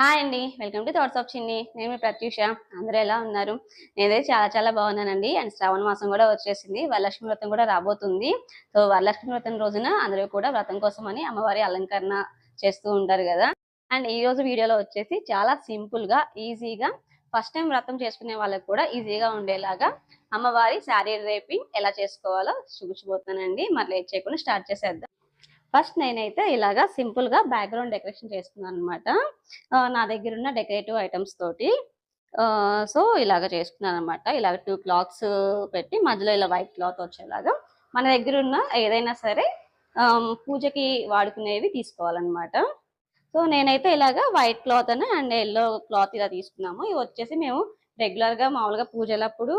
Hi అండి. Welcome to thoughts of చిన్ని. నేను మీ ప్రత్యూష. అందరూ ఎలా ఉన్నారు? నేనైతే చాలా బాగున్నానండి. అండ్ శ్రావణ మాసం కూడా వచ్చేసింది. వరలక్ష్మి వ్రతం కూడా రాబోతుంది. సో వరలక్ష్మి వ్రతం రోజున అందరూ కూడా వ్రతం కోసమని అమ్మవారి అలంకరణ చేస్తూ ఉంటారు కదా. అండ్ ఈ రోజు వీడియోలో వచ్చేసి చాలా సింపుల్గా ఈజీగా ఫస్ట్ టైం వ్రతం చేసుకునే వాళ్ళకి కూడా ఈజీగా ఉండేలాగా అమ్మవారి శారీ డ్రేపింగ్ ఎలా చేసుకోవాలో చూపించబోతున్నానండి. మరి లేట్ చేయకుండా స్టార్ట్ చేసేద్దాం. ఫస్ట్ నేనైతే ఇలాగా సింపుల్ గా బ్యాక్గ్రౌండ్ డెకరేషన్ చేసుకున్నాను అనమాట. నా దగ్గర ఉన్న డెకరేటివ్ ఐటమ్స్ తోటి సో ఇలాగ చేసుకున్నాను అనమాట. ఇలాగ 2 క్లాత్స్ పెట్టి మధ్యలో ఇలా వైట్ క్లాత్ వచ్చేలాగా మన దగ్గర ఉన్న ఏదైనా సరే పూజకి వాడుకునేవి తీసుకోవాలన్నమాట. సో నేనైతే ఇలాగా white cloth and yellow cloth ఇలా తీసుకున్నాము. ఇవి వచ్చేసి మేము రెగ్యులర్ గా మామూలుగా పూజలప్పుడు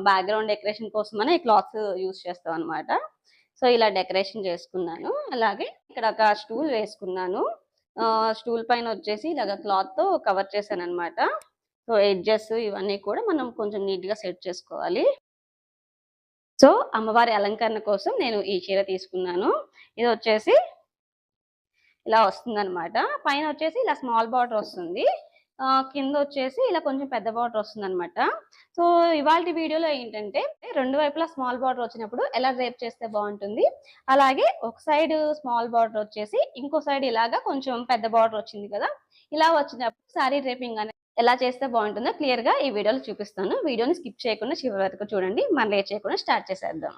బ్యాక్గ్రౌండ్ డెకరేషన్ కోసమని ఈ క్లాత్స్ యూజ్ చేస్తాం అనమాట. సో ఇలా డెకరేషన్ చేసుకున్నాను. అలాగే ఇక్కడ ఒక స్టూల్ వేసుకున్నాను. స్టూల్ పైన వచ్చేసి ఇలాగ క్లాత్ తో కవర్ చేశాను అనమాట. సో ఎడ్జెస్ ఇవన్నీ కూడా మనం కొంచెం నీట్ గా సెట్ చేసుకోవాలి. సో అమ్మవారి అలంకరణ కోసం నేను ఈ చీర తీసుకున్నాను. ఇది వచ్చేసి ఇలా వస్తుంది అనమాట. పైన వచ్చేసి ఇలా స్మాల్ బార్డర్ వస్తుంది. కింద వచ్చేసి ఇలా కొంచెం పెద్ద బార్డర్ వస్తుంది అనమాట. సో ఇవాళ వీడియోలో ఏంటంటే రెండు వైపులా స్మాల్ బార్డర్ వచ్చినప్పుడు ఎలా డ్రేప్ చేస్తే బాగుంటుంది, అలాగే ఒక సైడ్ స్మాల్ బార్డర్ వచ్చేసి ఇంకో సైడ్ ఇలాగా కొంచెం పెద్ద బార్డర్ వచ్చింది కదా, ఇలా వచ్చినప్పుడు సారీ డ్రేపింగ్ అనేది ఎలా చేస్తే బాగుంటుందో క్లియర్ గా ఈ వీడియోలో చూపిస్తాను. వీడియోని స్కిప్ చేయకుండా చివరి వరకు చూడండి. మనం లేట్ చేయకుండా స్టార్ట్ చేసేద్దాం.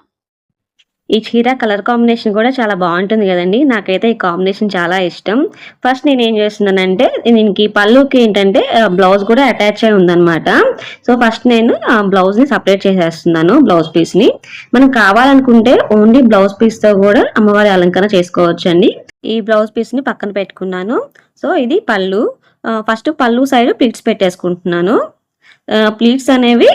ఈ చీర కలర్ కాంబినేషన్ కూడా చాలా బాగుంటుంది కదండి. నాకైతే ఈ కాంబినేషన్ చాలా ఇష్టం. ఫస్ట్ నేను ఏం చేస్తున్నానంటే దీనికి పళ్ళుకి ఏంటంటే బ్లౌజ్ కూడా అటాచ్ అయి ఉందన్నమాట. సో ఫస్ట్ నేను బ్లౌజ్ ని సపరేట్ చేసేస్తున్నాను. బ్లౌజ్ పీస్ ని మనం కావాలనుకుంటే ఓన్లీ బ్లౌజ్ పీస్ తో కూడా అమ్మవారి అలంకరణ చేసుకోవచ్చు అండి. ఈ బ్లౌజ్ పీస్ ని పక్కన పెట్టుకున్నాను. సో ఇది పళ్ళు. ఫస్ట్ పళ్ళు సైడ్ ప్లీట్స్ పెట్టేసుకుంటున్నాను. ప్లీట్స్ అనేవి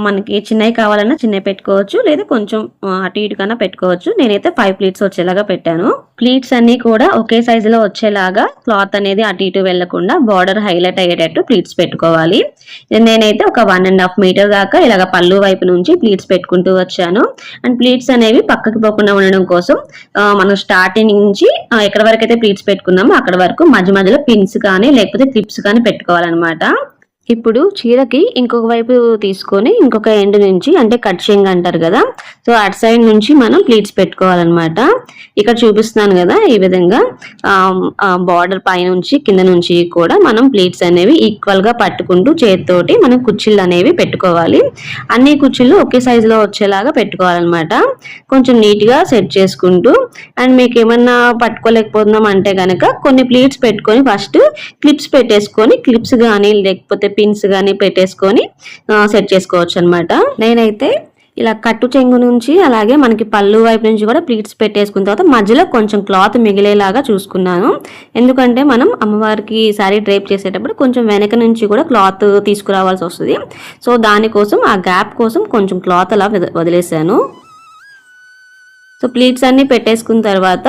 మనకి చిన్నవి కావాలన్నా చిన్నవి పెట్టుకోవచ్చు, లేదా కొంచెం అటు ఇటు కన్నా పెట్టుకోవచ్చు. నేనైతే 5 ప్లీట్స్ వచ్చేలాగా పెట్టాను. ప్లీట్స్ అన్ని కూడా ఒకే సైజులో వచ్చేలాగా క్లాత్ అనేది అటు ఇటు వెళ్లకుండా బార్డర్ హైలైట్ అయ్యేటట్టు ప్లీట్స్ పెట్టుకోవాలి. నేనైతే ఒక 1.5 మీటర్ దాకా ఇలాగ పళ్ళు వైపు నుంచి ప్లీట్స్ పెట్టుకుంటూ వచ్చాను. అండ్ ప్లీట్స్ అనేవి పక్కకి పోకుండా ఉండడం కోసం మనం స్టార్టింగ్ నుంచి ఎక్కడి వరకు అయితే ప్లీట్స్ పెట్టుకున్నామో అక్కడ వరకు మధ్యలో పిన్స్ కానీ లేకపోతే క్లిప్స్ కానీ పెట్టుకోవాలన్నమాట. ఇప్పుడు చీరకి ఇంకొక వైపు తీసుకొని ఇంకొక ఎండ్ నుంచి అంటే కట్ చెంగ్ అంటారు కదా, సో అటు సైడ్ నుంచి మనం ప్లీట్స్ పెట్టుకోవాలన్నమాట. ఇక్కడ చూపిస్తున్నాను కదా, ఈ విధంగా బార్డర్ పై నుంచి కింద నుంచి కూడా మనం ప్లీట్స్ అనేవి ఈక్వల్ గా పట్టుకుంటూ చేతితోటి మనం కుచ్చిళ్ళు అనేవి పెట్టుకోవాలి. అన్ని కుచ్చిళ్ళు ఒకే సైజులో వచ్చేలాగా పెట్టుకోవాలన్నమాట. కొంచెం నీట్ గా సెట్ చేసుకుంటూ, అండ్ మీకు ఏమన్నా పట్టుకోలేకపోతున్నాం అంటే కనుక కొన్ని ప్లీట్స్ పెట్టుకొని ఫస్ట్ క్లిప్స్ పెట్టేసుకొని క్లిప్స్ కానీ లేకపోతే పిన్స్ గానీ పెట్టేసుకొని సెట్ చేసుకోవచ్చు అనమాట. నేనైతే ఇలా కట్టు చెంగు నుంచి అలాగే మనకి పళ్ళు వైపు నుంచి కూడా ప్లీట్స్ పెట్టేసుకున్న తర్వాత మధ్యలో కొంచెం క్లాత్ మిగిలేలాగా చూసుకున్నాను. ఎందుకంటే మనం అమ్మవారికి శారీ డ్రేప్ చేసేటప్పుడు కొంచెం వెనక నుంచి కూడా క్లాత్ తీసుకురావాల్సి వస్తుంది. సో దానికోసం ఆ గ్యాప్ కోసం కొంచెం క్లాత్ అలా వదిలేసాను. సో ప్లీట్స్ అన్ని పెట్టేసుకున్న తర్వాత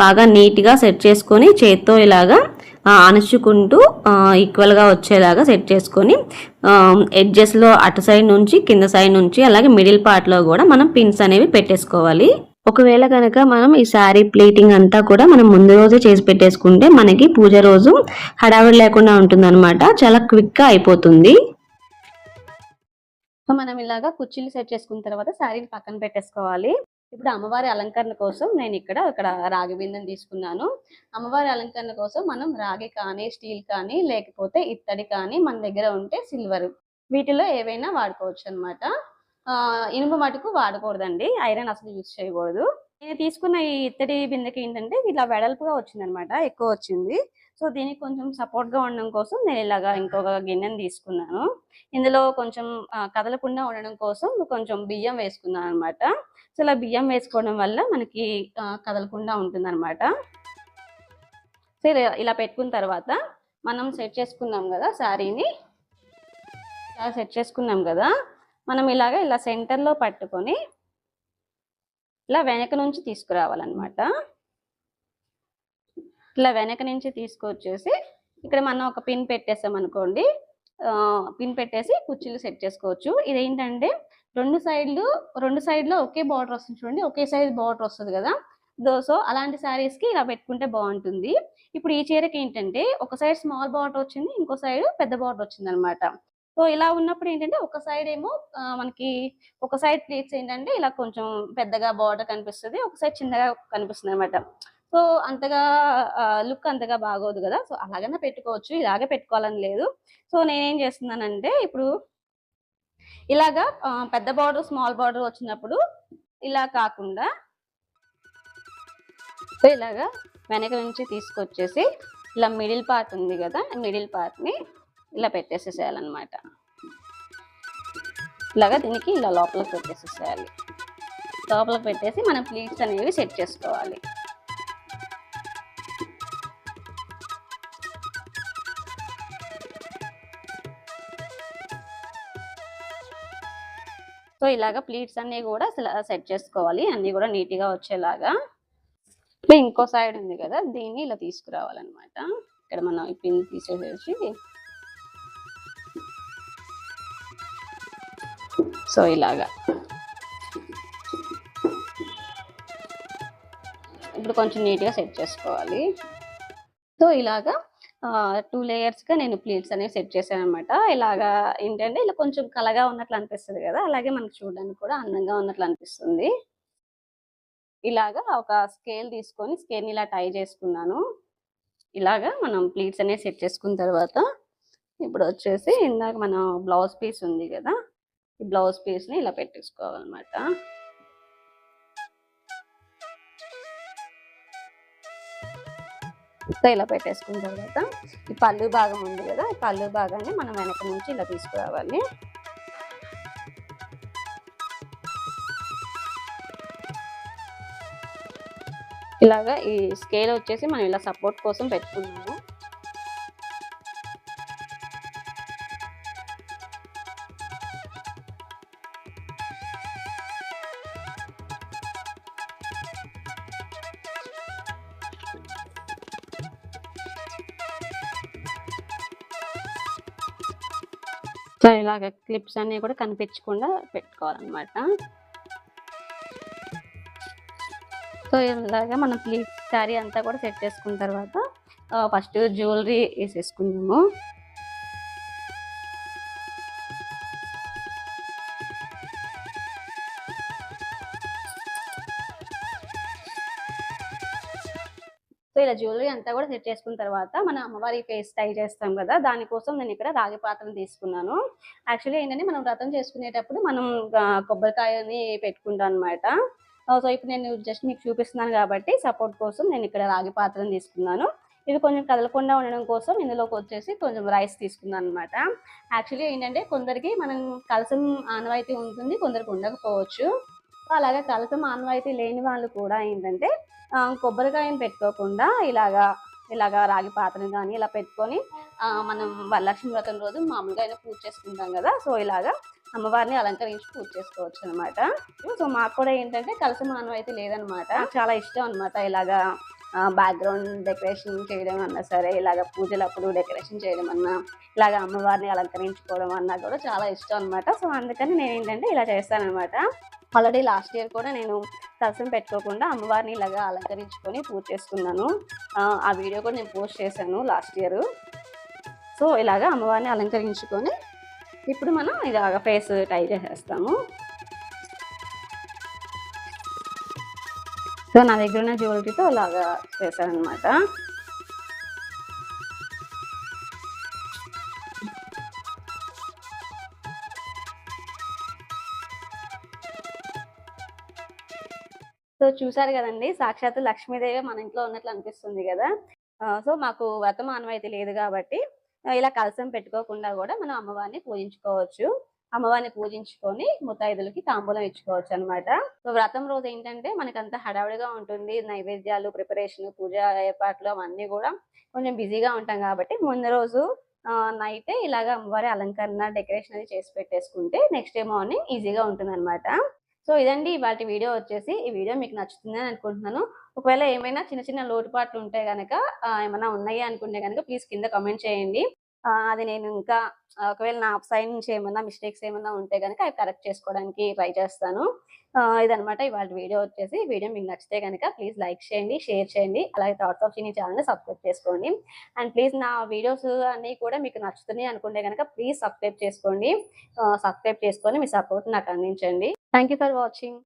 బాగా నీట్గా సెట్ చేసుకొని చేత్తో ఇలాగా అణుచుకుంటూ ఈక్వల్గా వచ్చేలాగా సెట్ చేసుకొని ఎడ్జెస్లో అటు సైడ్ నుంచి కింద సైడ్ నుంచి అలాగే మిడిల్ పార్ట్లో కూడా మనం పిన్స్ అనేవి పెట్టేసుకోవాలి. ఒకవేళ కనుక మనం ఈ శారీ ప్లీటింగ్ అంతా కూడా మనం ముందు రోజే చేసి పెట్టేసుకుంటే మనకి పూజ రోజు హడావిడి లేకుండా ఉంటుందన్నమాట. చాలా క్విక్గా అయిపోతుంది. సో మనం ఇలాగా కుర్చీలు సెట్ చేసుకున్న తర్వాత శారీని పక్కన పెట్టేసుకోవాలి. ఇప్పుడు అమ్మవారి అలంకరణ కోసం నేను ఇక్కడ రాగి బిందెని తీసుకున్నాను. అమ్మవారి అలంకరణ కోసం మనం రాగి కానీ స్టీల్ కానీ లేకపోతే ఇత్తడి కానీ మన దగ్గర ఉంటే సిల్వర్, వీటిలో ఏవైనా వాడుకోవచ్చు అనమాట. ఇనుము మటుకు వాడకూడదండి, ఐరన్ అసలు యూజ్ చేయకూడదు. నేను తీసుకున్న ఈ ఇత్తడి బిందెకి ఏంటంటే ఇట్లా వెడల్పుగా వచ్చింది అనమాట, ఎక్కువ వచ్చింది. సో దీనికి కొంచెం సపోర్ట్గా ఉండడం కోసం నేను ఇలాగా ఇంకొక గిన్నెని తీసుకున్నాను. ఇందులో కొంచెం కదలకుండా ఉండడం కోసం కొంచెం బియ్యం వేసుకున్నాను అనమాట. సో ఇలా బియ్యం వేసుకోవడం వల్ల మనకి కదలకుండా ఉంటుంది అనమాట. సో ఇలా పెట్టుకున్న తర్వాత మనం సెట్ చేసుకున్నాం కదా శారీని, ఇలా సెట్ చేసుకున్నాం కదా, మనం ఇలా సెంటర్లో పట్టుకొని ఇలా వెనక నుంచి తీసుకురావాలన్నమాట. ఇలా వెనక నుంచి తీసుకొచ్చేసి ఇక్కడ మనం ఒక పిన్ పెట్టేసాం అనుకోండి, పిన్ పెట్టేసి కుర్చీలు సెట్ చేసుకోవచ్చు. ఇదేంటంటే రెండు సైడ్లో ఒకే బార్డర్ వస్తుంది చూడండి, ఒకే సైజ్ బార్డర్ వస్తుంది కదా. సో అలాంటి శారీస్కి ఇలా పెట్టుకుంటే బాగుంటుంది. ఇప్పుడు ఈ చీరకి ఏంటంటే ఒక సైడ్ స్మాల్ బార్డర్ వచ్చింది, ఇంకో సైడ్ పెద్ద బార్డర్ వచ్చిందనమాట. సో ఇలా ఉన్నప్పుడు ఏంటంటే ఒక సైడ్ ఏమో మనకి ఒక సైడ్ ప్లీట్స్ ఏంటంటే ఇలా కొంచెం పెద్దగా బార్డర్ కనిపిస్తది. ఒక సైడ్ చిన్నగా కనిపిస్తుందనమాట. సో అంతగా లుక్ అంతగా బాగోదు గదా! సో అలాగనే పెట్టుకోవచ్చు. ఇలాగే పెట్టుకోవాలని లేదు. సో నేనేం చేస్తున్నానంటే ఇప్పుడు ఇలాగా పెద్ద బార్డర్, స్మాల్ బార్డర్ వచ్చినప్పుడు ఇలా కాకుండా సో ఇలాగా వెనక నుంచి తీసుకొచ్చేసి ఇలా మిడిల్ పార్ట్ ఉంది గదా! మిడిల్ పార్ట్‌ని ఇలా పెట్టేసేసేయాలన్నమాట. ఇలాగా దీనికి ఇలా లోపలికి పెట్టేసేసేయాలి. లోపలికి పెట్టేసి మనం ప్లీట్స్ అనేవి సెట్ చేసుకోవాలి. సో ఇలాగా ప్లీట్స్ అన్నీ కూడా సెట్ చేసుకోవాలి. అన్నీ కూడా నీట్‌గా వచ్చేలాగా. ఇంకో సైడ్ ఉంది కదా, దీన్ని ఇలా తీసుకురావాలన్నమాట. ఇక్కడ మనం ఈ పిన్ తీసేసేసి సో ఇలాగా ఇప్పుడు కొంచెం నీట్‌గా సెట్ చేసుకోవాలి. సో ఇలాగా 2 లేయర్స్‌గా నేను ప్లీట్స్ అనేవి సెట్ చేశానన్నమాట. ఇలాగా ఏంటంటే ఇలా కొంచెం కళగా ఉన్నట్లు అనిపిస్తది కదా! అలాగే మనకు చూడడానికి కూడా అందంగా ఉన్నట్లు అనిపిస్తుంది. ఇలాగా ఒక స్కేల్ తీసుకొని స్కేల్‌ని ఇలా టై చేసుకున్నాను. ఇలాగా మనం ప్లీట్స్ అనేవి సెట్ చేసుకున్న తర్వాత ఇప్పుడు వచ్చేసి ఇందాక మన బ్లౌజ్ పీస్ ఉంది కదా! ఈ బ్లౌజ్ పీస్‌ని ఇలా పెట్టేసుకోవాలన్నమాట. సో ఇలా పెట్టేసుకున్న తర్వాత ఈ పళ్ళు భాగం ఉంది కదా, ఈ పళ్ళు భాగాన్ని మనం వెనక నుంచి ఇలా తీసుకురావాలి. ఇలాగా ఈ స్కేల్ వచ్చేసి మనం ఇలా సపోర్ట్ కోసం పెట్టుకున్నాము. సో ఇలాగ క్లిప్స్ అన్ని కూడా కనిపించకుండా పెట్టుకోవాలన్నమాట. సో ఇలాగా మనం ప్లీట్ శారీ అంతా కూడా సెట్ చేసుకున్న తర్వాత ఫస్ట్ జ్యువెలరీ వేసేసుకుందాము. సో ఇలా జ్యువెలరీ అంతా కూడా సెట్ చేసుకున్న తర్వాత మన అమ్మవారి ఫేస్ టై చేస్తాం కదా, దానికోసం నేను ఇక్కడ రాగి పాత్రను తీసుకున్నాను. యాక్చువల్లీ ఏంటంటే మనం వ్రతం చేసుకునేటప్పుడు మనం కొబ్బరికాయని పెట్టుకుంటాం అనమాట. సో ఇప్పుడు నేను జస్ట్ మీకు చూపిస్తున్నాను కాబట్టి సపోర్ట్ కోసం నేను ఇక్కడ రాగి పాత్రను తీసుకున్నాను. ఇది కొంచెం కదలకుండా ఉండడం కోసం ఇందులోకి వచ్చేసి కొంచెం రైస్ తీసుకున్నాను అనమాట. యాక్చువల్లీ ఏంటంటే కొందరికి మనం కలసం ఆనవాయితీ ఉంటుంది, కొందరికి ఉండకపోవచ్చు. అలాగే కలసం ఆనవాయితీ లేని వాళ్ళు కూడా ఏంటంటే కొబ్బరికాయని పెట్టుకోకుండా ఇలాగా రాగి పాత్రని కానీ ఇలా పెట్టుకొని మనం వరలక్ష్మి వ్రతం రోజు మామూలుగా అయినా పూజ చేసుకుంటాం కదా, సో ఇలాగా అమ్మవారిని అలంకరించి పూజ చేసుకోవచ్చు అనమాట. సో మాకు కూడా ఏంటంటే కలసం ఆనవాయితీ లేదనమాట. చాలా ఇష్టం అనమాట ఇలాగా బ్యాక్గ్రౌండ్ డెకరేషన్ చేయడం అన్నా సరే, ఇలాగ పూజలప్పుడు డెకరేషన్ చేయడం అన్నా, ఇలాగ అమ్మవారిని అలంకరించుకోవడం అన్నా కూడా చాలా ఇష్టం అనమాట. సో అందుకని నేను ఏంటంటే ఇలా చేస్తానన్నమాట. ఆల్రెడీ లాస్ట్ ఇయర్ కూడా నేను కలసం పెట్టుకోకుండా అమ్మవారిని ఇలాగా అలంకరించుకొని పూజ చేసుకున్నాను. ఆ వీడియో కూడా నేను పోస్ట్ చేశాను లాస్ట్ ఇయర్. సో ఇలాగా అమ్మవారిని అలంకరించుకొని ఇప్పుడు మనం ఇలాగ ఫేస్ టై చేసేస్తాము. సో నా దగ్గర ఉన్న జ్యువెలరీతో ఇలాగా చేశానమాట. సో చూసారు కదండి, సాక్షాత్తు లక్ష్మీదేవి మన ఇంట్లో ఉన్నట్లు అనిపిస్తుంది కదా. సో మాకు వ్రతం ఆనవాయితీ లేదు కాబట్టి ఇలా కలసం పెట్టుకోకుండా కూడా మనం అమ్మవారిని పూజించుకోవచ్చు. అమ్మవారిని పూజించుకొని ముత్తైదులకి తాంబూలం ఇచ్చుకోవచ్చు అనమాట. సో వ్రతం రోజు ఏంటంటే మనకంత హడావుడిగా ఉంటుంది, నైవేద్యాలు, ప్రిపరేషన్, పూజ ఏర్పాట్లు అవన్నీ కూడా కొంచెం బిజీగా ఉంటాం కాబట్టి ముందు రోజు నైటే ఇలాగ అమ్మవారి అలంకరణ, డెకరేషన్ అది చేసి పెట్టేసుకుంటే నెక్స్ట్ డే మార్నింగ్ ఈజీగా ఉంటుంది అనమాట. సో ఇదండి ఇవాళ వీడియో వచ్చేసి. ఈ వీడియో మీకు నచ్చుతుందని అనుకుంటున్నాను. ఒకవేళ ఏమైనా చిన్న చిన్న లోటుపాట్లు ఉంటే గనక ఏమైనా ఉన్నాయి అనుకుంటే గనక ప్లీజ్ కింద కామెంట్ చేయండి. అది నేను ఇంకా ఒకవేళ నా సైడ్ నుంచి ఏమన్నా మిస్టేక్స్ ఏమన్నా ఉంటే గనక అవి కరెక్ట్ చేసుకోవడానికి ట్రై చేస్తాను. ఇదనమాట ఇవాళ వీడియో వచ్చేసి. వీడియో మీకు నచ్చితే గనక ప్లీజ్ లైక్ చేయండి, షేర్ చేయండి. అలాగే థాట్స్ ఆఫ్ చిన్ని ఛానెల్‌ని సబ్స్క్రైబ్ చేసుకోండి. అండ్ ప్లీజ్ నా వీడియోస్ అన్నీ కూడా మీకు నచ్చుతున్నాయి అనుకుంటే గనక ప్లీజ్ సబ్స్క్రైబ్ చేసుకోండి. సబ్స్క్రైబ్ చేసుకొని మీ సపోర్ట్ నాకు అందించండి. Thank you for watching.